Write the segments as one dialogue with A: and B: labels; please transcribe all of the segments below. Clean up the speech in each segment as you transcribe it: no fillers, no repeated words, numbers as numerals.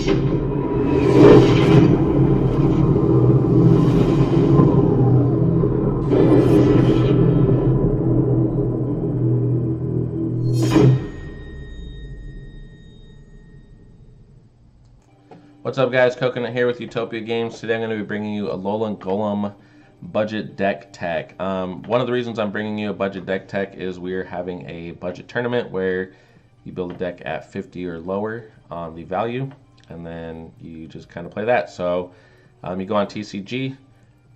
A: What's up, guys? Coconut here with Utopia Games. Today I'm going to be bringing you a Alolan Golem budget deck tech. One of the reasons I'm bringing you a budget deck tech is we're having a budget tournament where you build a deck at 50 or lower on the value, and then you just kind of play that. So you go on TCG,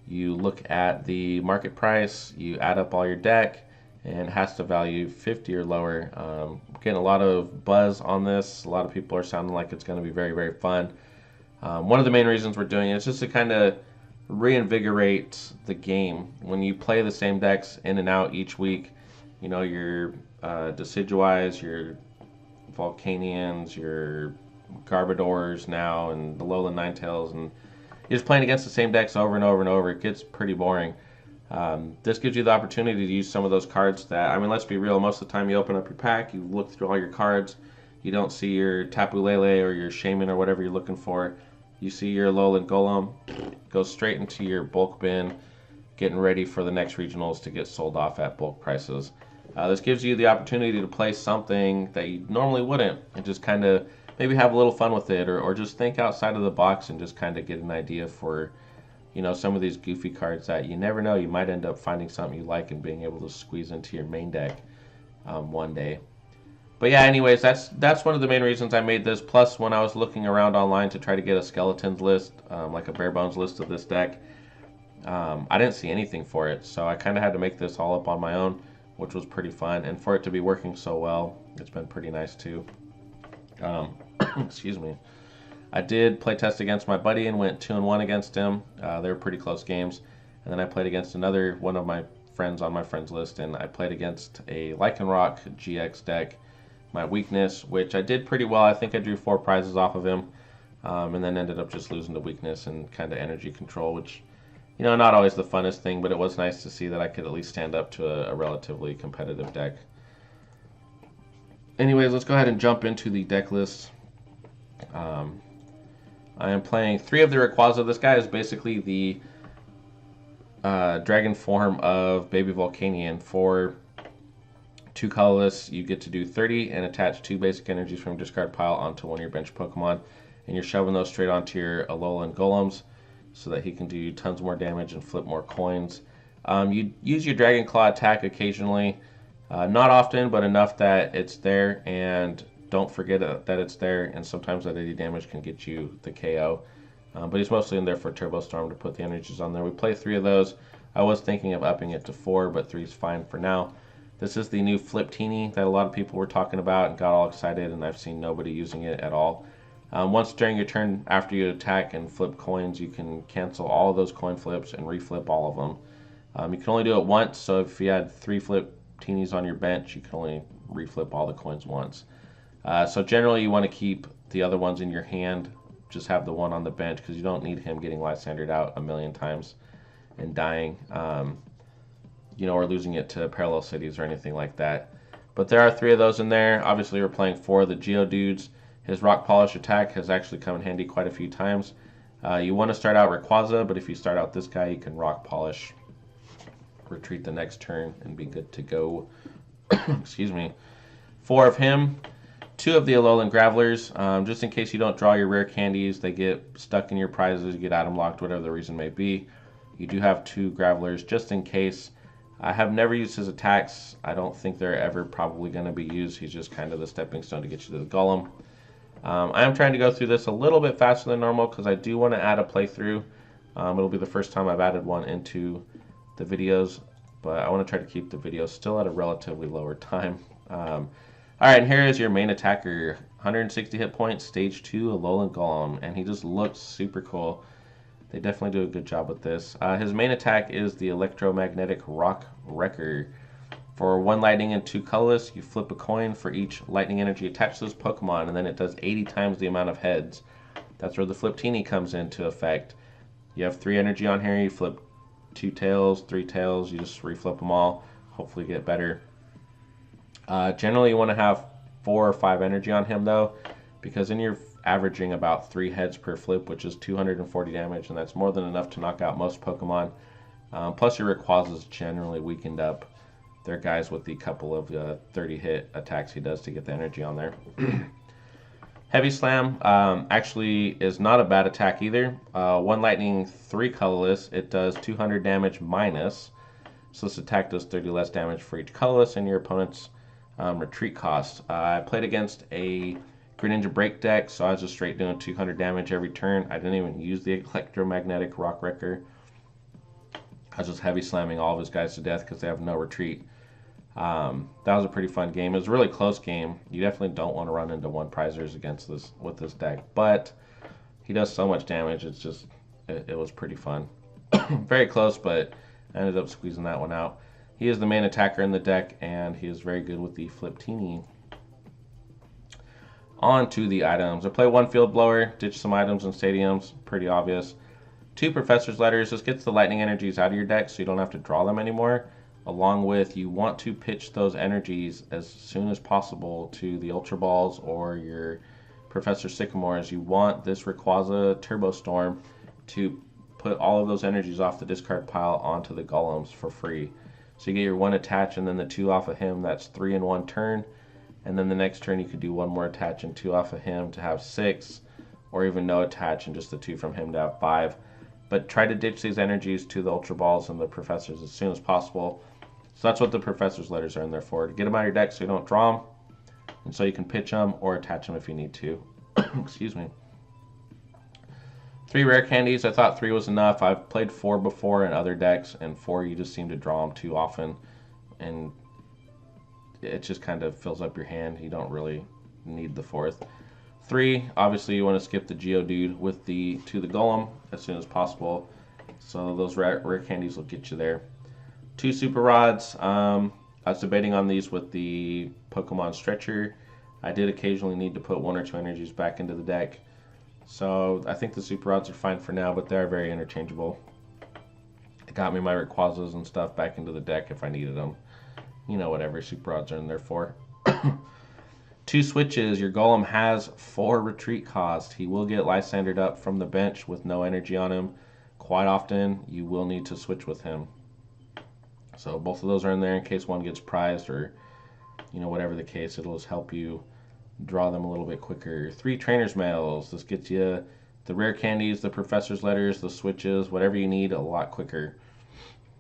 A: you look at the market price, you add up all your deck, and it has to value 50 or lower. Getting a lot of buzz on this. A lot of people are sounding like it's going to be very, very fun. One of the main reasons we're doing it is just to kind of reinvigorate the game. When you play the same decks in and out each week, you know, your Decidueyes, your Volcanions, your Garbodors now, and the Alolan Ninetales, and you're just playing against the same decks over and over and over. It gets pretty boring. This gives you the opportunity to use some of those cards that, I mean, let's be real, most of the time you open up your pack, you look through all your cards, you don't see your Tapu Lele or your Shaman or whatever you're looking for. You see your Alolan Golem, go straight into your bulk bin, getting ready for the next regionals to get sold off at bulk prices. This gives you the opportunity to play something that you normally wouldn't, and just kind of maybe have a little fun with it, or just think outside of the box and just kind of get an idea for, you know, some of these goofy cards that you never know. You might end up finding something you like and being able to squeeze into your main deck one day. But yeah, anyways, that's one of the main reasons I made this. Plus, when I was looking around online to try to get a skeletons list, like a bare bones list of this deck, I didn't see anything for it. So I kind of had to make this all up on my own, which was pretty fun. And for it to be working so well, it's been pretty nice too. Excuse me. I did play test against my buddy and went 2-1 against him. They were pretty close games. And then I played against another one of my friends on my friends list, and I played against a Lycanroc GX deck. My weakness, which I did pretty well. I think I drew 4 prizes off of him, and then ended up just losing to weakness and kind of energy control, which, you know, not always the funnest thing, but it was nice to see that I could at least stand up to a relatively competitive deck. Anyways, let's go ahead and jump into the deck list. I am playing 3 of the Rayquaza. This guy is basically the dragon form of Baby Volcanion. For 2 colorless, you get to do 30 and attach 2 basic energies from your discard pile onto one of your bench Pokemon, and you're shoving those straight onto your Alolan Golems so that he can do tons more damage and flip more coins. You use your Dragon Claw attack occasionally, not often, but enough that it's there, and don't forget that it's there, and sometimes that 80 damage can get you the KO. But he's mostly in there for Turbo Storm to put the energies on there. We play 3 of those. I was thinking of upping it to 4, but 3 is fine for now. This is the new Flip Teeny that a lot of people were talking about and got all excited, and I've seen nobody using it at all. Once during your turn, after you attack and flip coins, you can cancel all of those coin flips and reflip all of them. You can only do it once, so if you had 3 Flip Teenies on your bench, you can only reflip all the coins once. So generally you want to keep the other ones in your hand, just have the one on the bench, because you don't need him getting Lysandered out a million times and dying. You know, or losing it to Parallel Cities or anything like that. But there are 3 of those in there. Obviously, we're playing 4 of the Geodudes. His Rock Polish attack has actually come in handy quite a few times. You want to start out Rayquaza, but if you start out this guy, you can Rock Polish, retreat the next turn, and be good to go. Excuse me. 4 of him. 2 of the Alolan Gravelers, just in case you don't draw your rare candies, they get stuck in your prizes, you get item locked, whatever the reason may be. You do have 2 Gravelers just in case. I have never used his attacks. I don't think they're ever probably going to be used. He's just kind of the stepping stone to get you to the Golem. I am trying to go through this a little bit faster than normal because I do want to add a playthrough. It'll be the first time I've added one into the videos, but I want to try to keep the videos still at a relatively lower time. Alright, and here is your main attacker. 160 hit points, stage 2, Alolan Golem, and he just looks super cool. They definitely do a good job with this. His main attack is the Electromagnetic Rock Wrecker. For 1 lightning and 2 colorless, you flip a coin for each lightning energy attached to this Pokemon, and then it does 80 times the amount of heads. That's where the Flip Teeny comes into effect. You have 3 energy on here, you flip 2 tails, 3 tails, you just reflip them all, hopefully get better. Generally you want to have 4 or 5 energy on him though, because in your averaging about 3 heads per flip, which is 240 damage, and that's more than enough to knock out most Pokemon. Plus your Rayquaza's generally weakened up. They're guys with the couple of 30 hit attacks he does to get the energy on there. Heavy Slam actually is not a bad attack either. 1 lightning, 3 colorless. It does 200 damage minus. So this attack does 30 less damage for each colorless and your opponent's retreat cost. I played against a Greninja Break deck, so I was just straight doing 200 damage every turn. I didn't even use the Electromagnetic Rock Wrecker. I was just heavy slamming all of his guys to death because they have no retreat. That was a pretty fun game. It was a really close game. You definitely don't want to run into one prizers against this with this deck, but he does so much damage. It's just it was pretty fun. Very close, but I ended up squeezing that one out. He is the main attacker in the deck, and he is very good with the Fliptini. On to the items. I play 1 Field Blower, ditch some items in stadiums, pretty obvious. 2 Professor's Letters. This gets the lightning energies out of your deck so you don't have to draw them anymore. Along with, you want to pitch those energies as soon as possible to the Ultra Balls or your Professor Sycamores. You want this Rayquaza Turbo Storm to put all of those energies off the discard pile onto the Golems for free. So you get your 1 attach and then the 2 off of him. That's 3 in 1 turn. And then the next turn you could do 1 more attach and 2 off of him to have 6. Or even no attach and just the 2 from him to have 5. But try to ditch these energies to the Ultra Balls and the Professors as soon as possible. So that's what the Professor's Letters are in there for. To get them out of your deck so you don't draw them. And so you can pitch them or attach them if you need to. Excuse me. 3 rare candies. I thought 3 was enough. I've played 4 before in other decks, and 4 you just seem to draw them too often, and it just kind of fills up your hand. You don't really need the 4th. 3, obviously you want to skip the Geodude with the Golem as soon as possible. So those rare candies will get you there. 2 Super Rods. I was debating on these with the Pokemon Stretcher. I did occasionally need to put 1 or 2 energies back into the deck. So I think the Super Rods are fine for now, but they are very interchangeable. It got me my Rayquazas and stuff back into the deck if I needed them. You know, whatever Super Rods are in there for. 2 switches. Your Golem has 4 retreat cost. He will get Lysandered up from the bench with no energy on him. Quite often, you will need to switch with him. So both of those are in there in case one gets prized or, you know, whatever the case. It'll just help you draw them a little bit quicker. 3 Trainer's Mails. This gets you the rare candies, the Professor's Letters, the switches, whatever you need a lot quicker.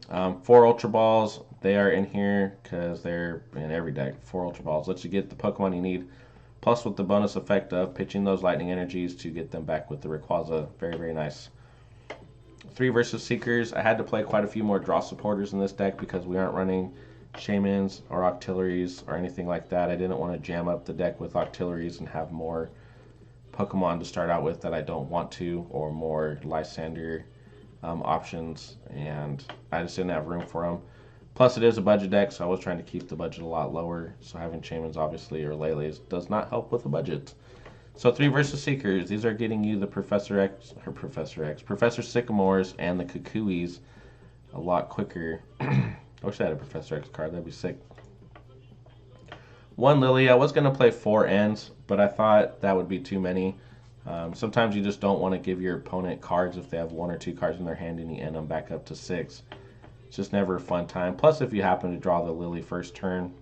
A: 4 Ultra Balls. They are in here because they're in every deck. 4 Ultra Balls lets you get the Pokemon you need. Plus with the bonus effect of pitching those lightning energies to get them back with the Rayquaza. Very, very nice. 3 Versus Seekers. I had to play quite a few more draw supporters in this deck because we aren't running Shaymins or Octilleries or anything like that. I didn't want to jam up the deck with Octilleries and have more Pokemon to start out with that I don't want to, or more Lysander options, and I just didn't have room for them. Plus it is a budget deck, so I was trying to keep the budget a lot lower, so having Shaymins obviously or Lele's does not help with the budget. So 3 Versus Seekers. These are getting you the Professor Sycamores and the Kukuis a lot quicker. I wish I had a Professor X card. That'd be sick. 1 Lily. I was going to play 4 ends, but I thought that would be too many. Sometimes you just don't want to give your opponent cards if they have 1 or 2 cards in their hand and you end them back up to 6. It's just never a fun time. Plus, if you happen to draw the Lily first turn,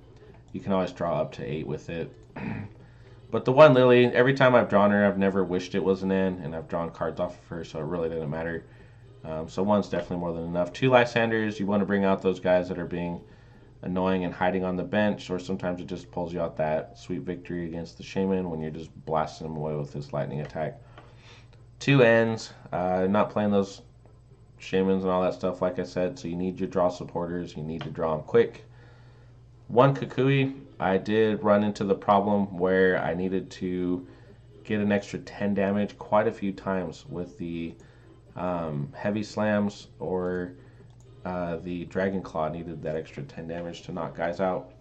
A: you can always draw up to 8 with it. But the 1 Lily, every time I've drawn her, I've never wished it was an end, and I've drawn cards off of her, so it really didn't matter. So 1's definitely more than enough. 2 Lysanders, you want to bring out those guys that are being annoying and hiding on the bench, or sometimes it just pulls you out that sweet victory against the Shaymin when you're just blasting them away with this lightning attack. 2 ends, not playing those Shaymins and all that stuff, like I said, so you need your draw supporters, you need to draw them quick. 1 Kukui, I did run into the problem where I needed to get an extra 10 damage quite a few times with the heavy slams, or the Dragon Claw needed that extra 10 damage to knock guys out.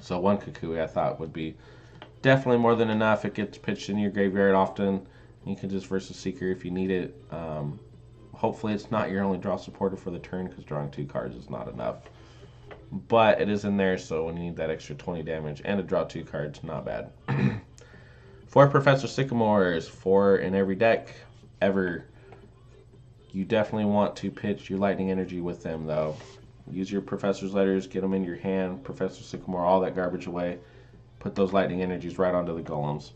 A: So 1 Kukui I thought would be definitely more than enough. It gets pitched in your graveyard often. You can just Versus Seeker if you need it. Hopefully it's not your only draw supporter for the turn, because drawing 2 cards is not enough. But it is in there, so when you need that extra 20 damage and to draw 2 cards, not bad. 4 Professor Sycamores, 4 in every deck ever. You definitely want to pitch your lightning energy with them, though. Use your Professor's letters, get them in your hand, Professor Sycamore, all that garbage away. Put those lightning energies right onto the golems.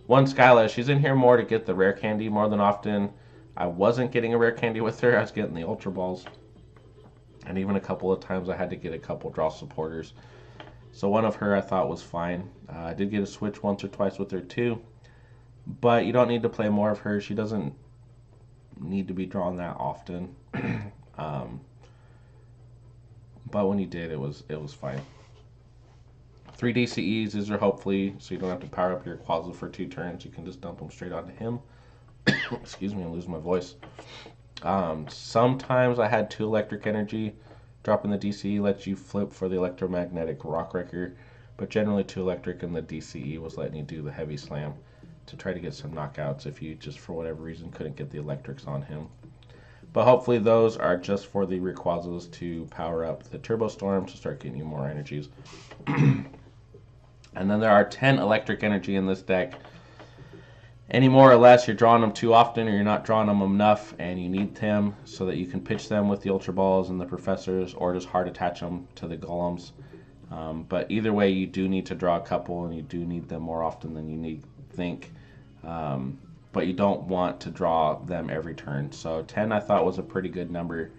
A: 1 Skyla, she's in here more to get the rare candy more than often. I wasn't getting a rare candy with her, I was getting the Ultra Balls. And even a couple of times I had to get a couple draw supporters. So 1 of her I thought was fine. I did get a switch once or twice with her too. But you don't need to play more of her. She doesn't need to be drawn that often. But when you did, it was fine. 3 DCEs is your hopefully, so you don't have to power up your Quazzle for 2 turns. You can just dump them straight onto him. Excuse me, I'm losing my voice. Sometimes I had 2 electric energy. Dropping the DCE lets you flip for the electromagnetic rock wrecker, but generally 2 electric and the DCE was letting you do the heavy slam to try to get some knockouts if you just for whatever reason couldn't get the electrics on him. But hopefully those are just for the Rayquazas to power up the Turbo Storm to start getting you more energies. And then there are 10 electric energy in this deck. Any more or less, you're drawing them too often or you're not drawing them enough and you need them so that you can pitch them with the Ultra Balls and the Professors or just hard attach them to the Golems. But either way, you do need to draw a couple and you do need them more often than you think. But you don't want to draw them every turn. So 10 I thought was a pretty good number.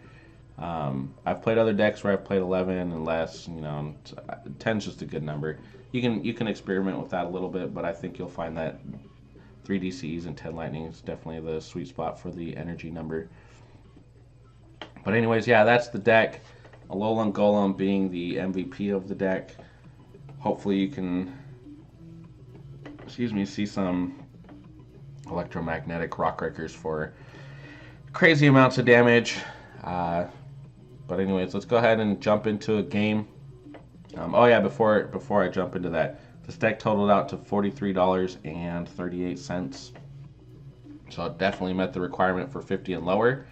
A: I've played other decks where I've played 11 and less. 10's just a good number. You can experiment with that a little bit, but I think you'll find that 3 DCs and 10 lightning is definitely the sweet spot for the energy number. But anyways, yeah, that's the deck. Alolan Golem being the MVP of the deck. Hopefully you can, see some electromagnetic rock wreckers for crazy amounts of damage. But anyways, let's go ahead and jump into a game. Oh yeah, before I jump into that, this deck totaled out to $43.38. So it definitely met the requirement for 50 and lower.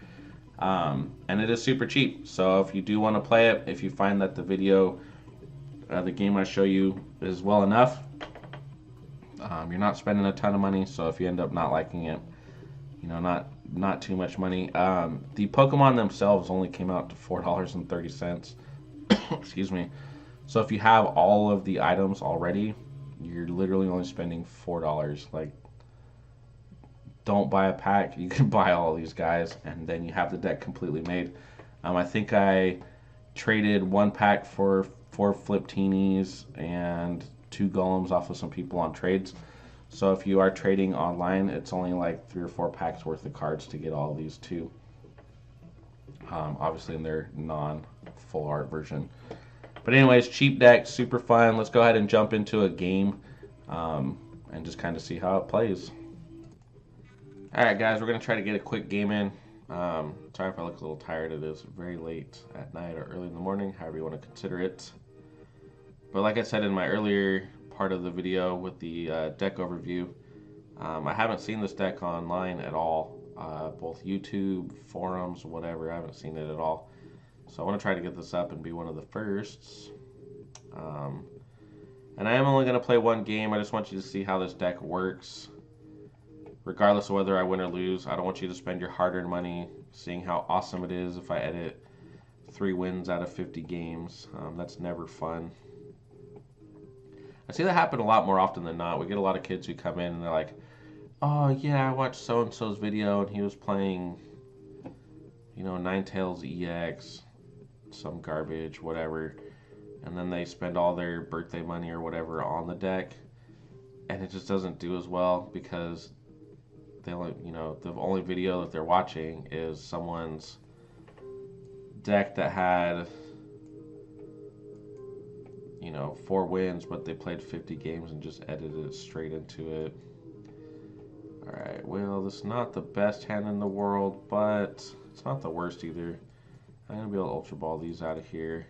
A: And it is super cheap. So if you do want to play it, if you find that the video, the game I show you is well enough, you're not spending a ton of money. So if you end up not liking it, not too much money. The Pokemon themselves only came out to $4.30. Excuse me. So if you have all of the items already, you're literally only spending $4. Like, don't buy a pack. You can buy all of these guys, and then you have the deck completely made. I think I traded 1 pack for 4 Fliptinis and 2 Golems off of some people on trades. So if you are trading online, it's only like 3 or 4 packs worth of cards to get all of these too. Obviously in their non-full art version. But anyways, cheap deck, super fun. Let's go ahead and jump into a game and just kind of see how it plays. Alright guys, we're going to try to get a quick game in. Sorry if I look a little tired. It is very late at night or early in the morning, however you want to consider it. But like I said in my earlier part of the video with the deck overview, I haven't seen this deck online at all. Both YouTube, forums, whatever, I haven't seen it at all. So I want to try to get this up and be one of the firsts. And I am only going to play 1 game. I just want you to see how this deck works. Regardless of whether I win or lose, I don't want you to spend your hard-earned money seeing how awesome it is if I edit 3 wins out of 50 games. That's never fun. I see that happen a lot more often than not. We get a lot of kids who come in and they're like, oh yeah, I watched so-and-so's video and he was playing, Ninetales EX, some garbage, whatever. And then they spend all their birthday money or whatever on the deck. And it just doesn't do as well because they only, the only video that they're watching is someone's deck that had 4 wins, but they played 50 games and just edited it straight into it. Alright, well, this is not the best hand in the world, but it's not the worst either. I'm going to be able to Ultra Ball these out of here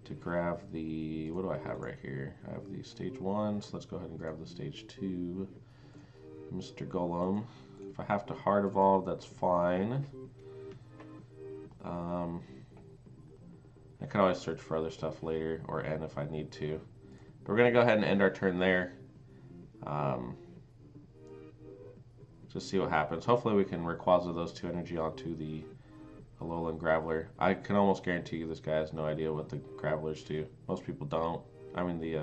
A: to grab the, what do I have right here? I have the stage 1, so let's go ahead and grab the stage 2. Mr. Golem. If I have to hard evolve, that's fine. I could always search for other stuff later, or end if I need to. But we're going to go ahead and end our turn there. Um, just see what happens. Hopefully we can Rayquaza those 2 energy onto the Alolan Graveler. I can almost guarantee you this guy has no idea what the Gravelers do. Most people don't. I mean the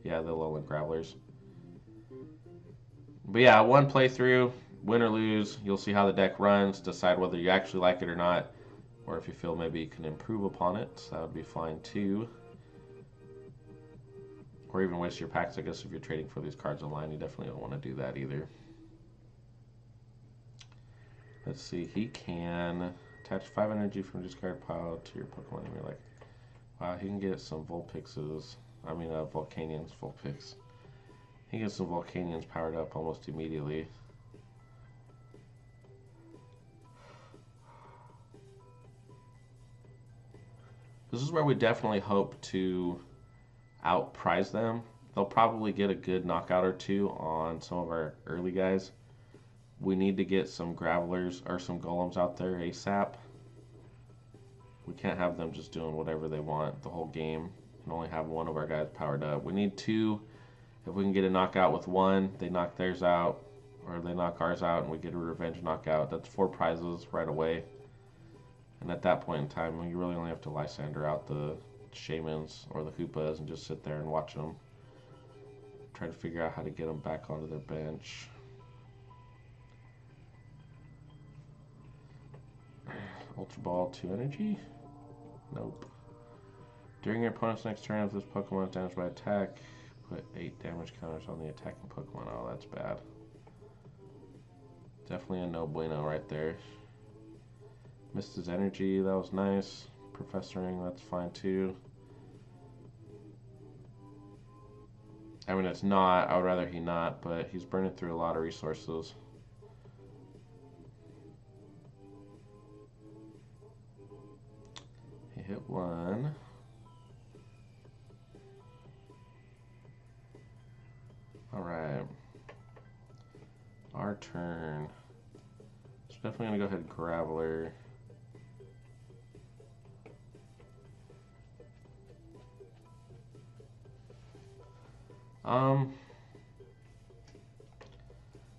A: Alolan Gravelers. But yeah, one playthrough, win or lose, you'll see how the deck runs, decide whether you actually like it or not, or if you feel maybe you can improve upon it. So that would be fine too. Or even waste your packs, I guess, if you're trading for these cards online. You definitely don't want to do that either. Let's see, he can attach 5 energy from discard pile to your Pokemon. And you're like, wow, he can get some Vulpixes. I mean, Volcanions, Vulpix. He gets some Volcanions powered up almost immediately. This is where we definitely hope to outprize them. They'll probably get a good knockout or two on some of our early guys. We need to get some Gravelers or some Golems out there ASAP. We can't have them just doing whatever they want the whole game and only have one of our guys powered up. We need 2. If we can get a knockout with 1, they knock theirs out, or they knock ours out and we get a revenge knockout. That's 4 prizes right away. And at that point in time, you really only have to Lysander out the Shamans or the Hoopas and just sit there and watch them. Try to figure out how to get them back onto their bench. Ultra Ball, 2 energy? Nope. During your opponent's next turn, if this Pokemon is damaged by attack, put 8 damage counters on the attacking Pokemon. Oh, that's bad. Definitely a no bueno right there. Missed his energy, that was nice. Professoring, that's fine too. I mean, it's not. I would rather he not, but he's burning through a lot of resources. He hit 1. Alright. Our turn. So definitely going to go ahead and Graveler.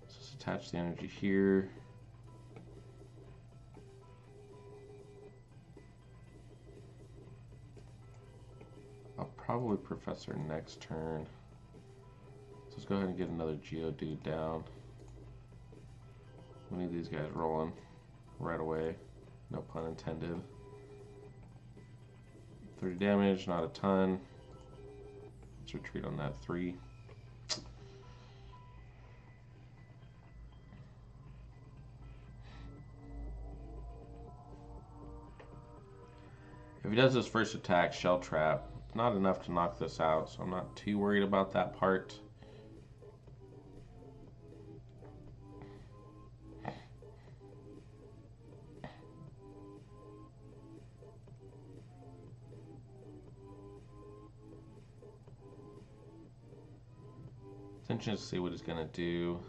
A: Just attach the energy here. I'll probably Professor next turn. So let's go ahead and get another Geodude down. We need these guys rolling right away. No pun intended. 30 damage, not a ton. Let's retreat on that 3. If he does his first attack, Shell Trap, it's not enough to knock this out, so I'm not too worried about that part. It's interesting to see what he's going to do.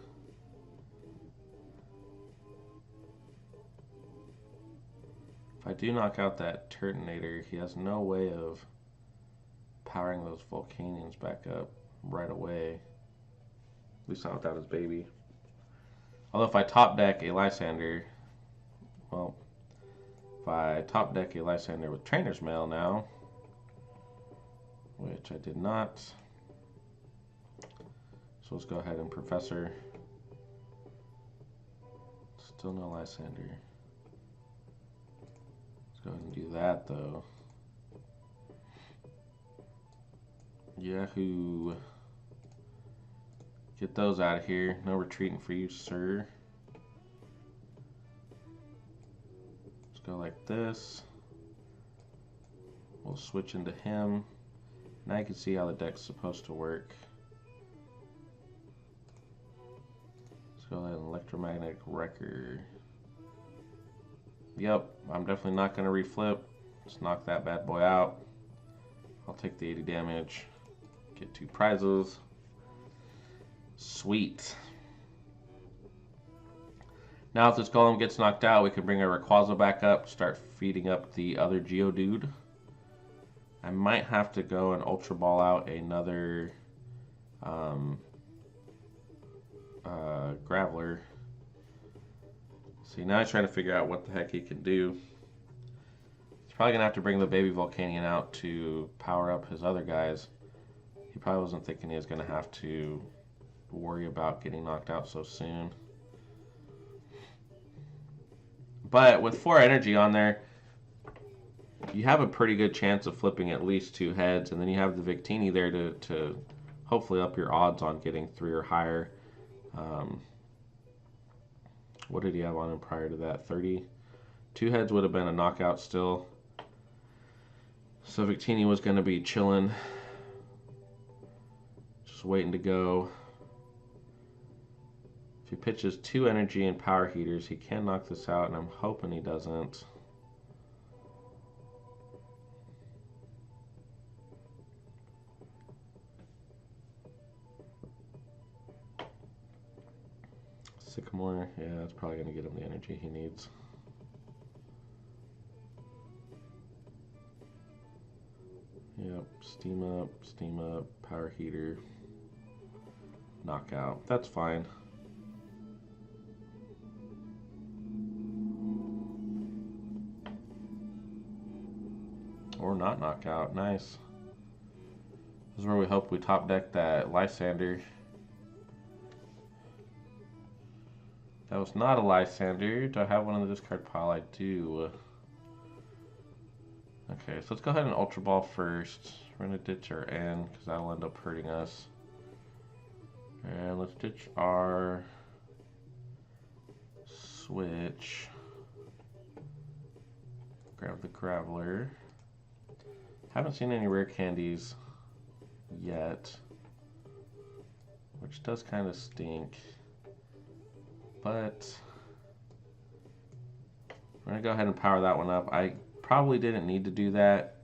A: If I do knock out that Turtonator, he has no way of powering those Volcanions back up right away. At least not without his baby. Although if I top deck a Lysander, well, if I top deck a Lysander with Trainer's Mail now, which I did not. So let's go ahead and Professor. Still no Lysander. Let's go ahead and do that though. Yahoo. Get those out of here. No retreating for you, sir. Let's go like this. We'll switch into him. Now you can see how the deck's supposed to work. Let's go ahead and Electromagnetic Wrecker. Yep, I'm definitely not going to reflip. Let's knock that bad boy out. I'll take the 80 damage. Get 2 prizes. Sweet. Now if this Golem gets knocked out, we can bring our Rayquaza back up, start feeding up the other Geodude. I might have to go and Ultra Ball out another Graveler. See, now he's trying to figure out what the heck he can do. He's probably going to have to bring the baby Volcanion out to power up his other guys. He probably wasn't thinking he was going to have to worry about getting knocked out so soon. But with 4 energy on there, you have a pretty good chance of flipping at least 2 heads, and then you have the Victini there to hopefully up your odds on getting 3 or higher. What did he have on him prior to that? 30? 2 heads would have been a knockout still. So Victini was going to be chilling, just waiting to go. If he pitches 2 energy and power heaters, he can knock this out, and I'm hoping he doesn't. Sycamore, yeah, that's probably going to get him the energy he needs. Yep, steam up, power heater, knockout. That's fine. Or not knockout. Nice. This is where we hope we top deck that Lysander. That was not a Lysander. Do I have one in the discard pile? I do. Okay, so let's go ahead and Ultra Ball first. We're going to ditch our N because that'll end up hurting us. And let's ditch our Switch. Grab the Graveler. Haven't seen any rare candies yet, which does kind of stink. But we're going to go ahead and power that one up. I probably didn't need to do that,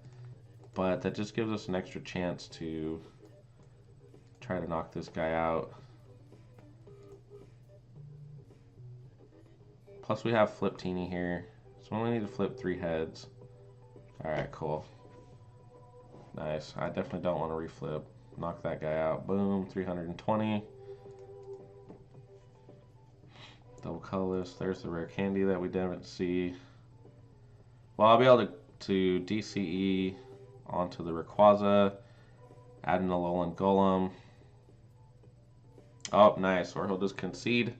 A: but that just gives us an extra chance to try to knock this guy out. Plus we have Flip Teeny here, so we only need to flip 3 heads. Alright, cool. Nice. I definitely don't want to reflip. Knock that guy out. Boom, 320. Double colorless. There's the rare candy that we didn't see. Well, I'll be able to DCE onto the Rayquaza, add an Alolan Golem. Oh, nice. Or he'll just concede.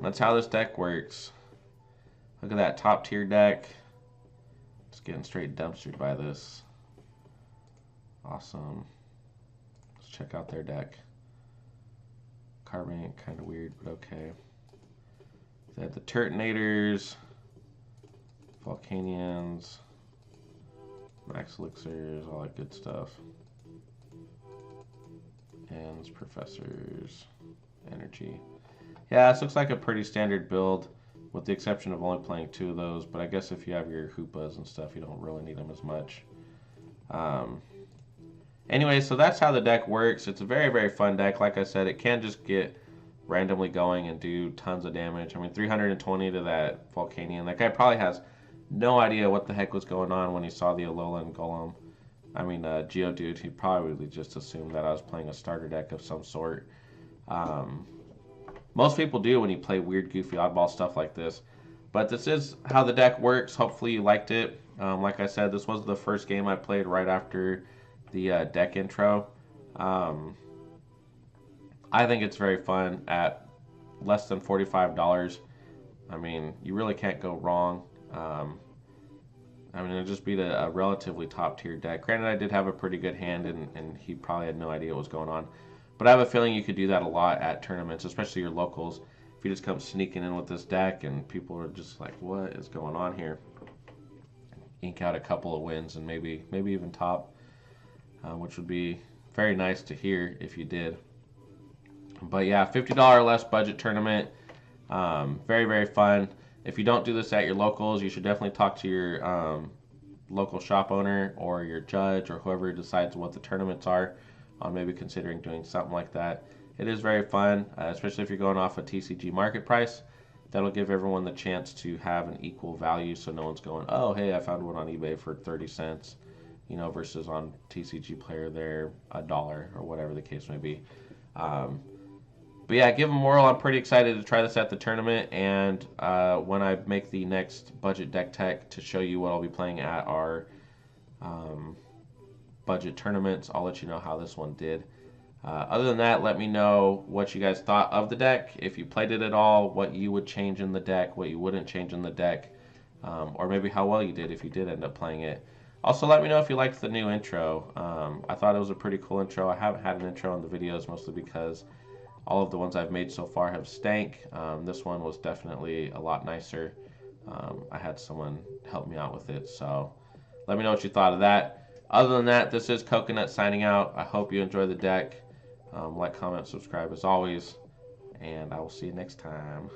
A: That's how this deck works. Look at that top tier deck. Just getting straight dumpstered by this. Awesome. Let's check out their deck. Carbonate, kind of weird, but okay. They have the Turtonators, Volcanions, Max Elixirs, all that good stuff. And Professors, Energy. Yeah, this looks like a pretty standard build, with the exception of only playing 2 of those, but I guess if you have your Hoopas and stuff, you don't really need them as much. Anyway, so that's how the deck works. It's a very, very fun deck. Like I said, it can just get randomly going and do tons of damage. I mean, 320 to that Volcanion. That guy probably has no idea what the heck was going on when he saw the Alolan Golem. I mean, Geodude, he probably just assumed that I was playing a starter deck of some sort. Most people do when you play weird, goofy, oddball stuff like this. But this is how the deck works. Hopefully you liked it. Like I said, this was the first game I played right after the deck intro. I think it's very fun at less than $45. I mean, you really can't go wrong. I mean, it'll just beat a relatively top tier deck. Granted, I did have a pretty good hand, and he probably had no idea what was going on. But I have a feeling you could do that a lot at tournaments, especially your locals. If you just come sneaking in with this deck and people are just like, what is going on here? Ink out a couple of wins and maybe even top. Which would be very nice to hear if you did. But yeah, $50 or less budget tournament. Very, very fun. If you don't do this at your locals, you should definitely talk to your local shop owner or your judge or whoever decides what the tournaments are on maybe considering doing something like that. It is very fun, especially if you're going off a TCG market price. That'll give everyone the chance to have an equal value so no one's going, oh, hey, I found one on eBay for 30 cents. You know, versus on TCG Player they're $1 or whatever the case may be. But yeah, give them Whirl. I'm pretty excited to try this at the tournament, and when I make the next budget deck tech to show you what I'll be playing at our budget tournaments, I'll let you know how this one did. Other than that, let me know what you guys thought of the deck, if you played it at all, what you would change in the deck, what you wouldn't change in the deck, or maybe how well you did if you did end up playing it. Also, let me know if you liked the new intro. I thought it was a pretty cool intro. I haven't had an intro in the videos mostly because all of the ones I've made so far have stank. This one was definitely a lot nicer. I had someone help me out with it, so let me know what you thought of that. Other than that, this is Coconut signing out. I hope you enjoy the deck. Like, comment, subscribe as always, and I will see you next time.